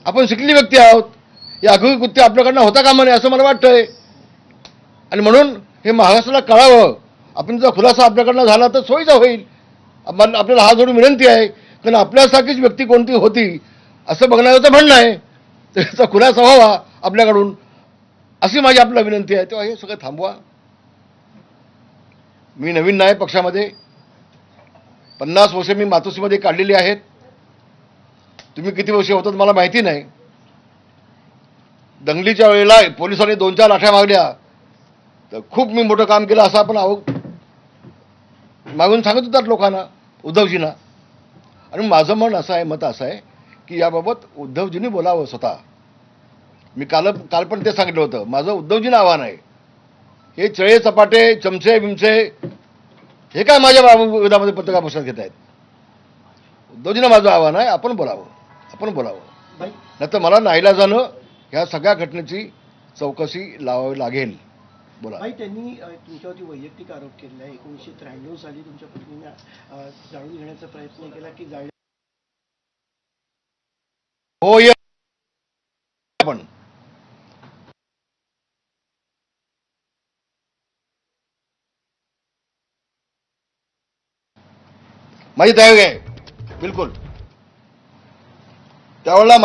आपण शिकली व्यक्ती आहोत. या आगळी कृत्य आपल्याकडनं होता कामा नये असं मला वाटतंय. आणि म्हणून हे महाराष्ट्राला कळावं. आपण जर खुलासा आपल्याकडनं झाला तर सोयीचा होईल. आपल्याला हात जोडून विनंती आहे, कारण आपल्यासारखीच व्यक्ती कोणती होती असं बघण्याचं म्हणणं आहे. त्याचा खुलासा व्हावा आपल्याकडून अशी माझी आपल्याला विनंती आहे. तेव्हा हे सगळं थांबवा. मी नवीन नाही पक्षामध्ये. 50 वर्षे मी मातोश्रीमध्ये काढलेली आहेत. तुम्ही किती वर्षे होतात मला माहिती नाही. दंगलीच्या वेळेला पोलिसांनी 2-4 लाठ्या मारल्या तर खूप मी मोठं काम केलं असं आपण मागून सांगत होतात लोकांना, उद्धवजींना. आणि माझं मत असं आहे की याबाबत उद्धवजींनी बोलावं स्वतः. मी काल पण ते सांगितलं होतं. माझं उद्धवजींना आव्हान आहे. हे चळे चपाटे चमचे बिमचे हे काय माझ्या विरोधामध्ये पत्रकार परिषद घेत आहेत. उद्धवजींना माझं आव्हान आहे, आपण बोलावं. नाही तर मला नाईलाजानं ह्या सगळ्या घटनेची चौकशी लावावी लागेल. बोला. भाई, त्यांनी तुमच्यावरती वैयक्तिक आरोप केलेला आहे. 1993 साली तुमच्या पत्नीने जाळून घेण्याचा प्रयत्न केला की जाळले. हो, ये आपण माझी तयारी आहे बिलकुल. त्यावेळेला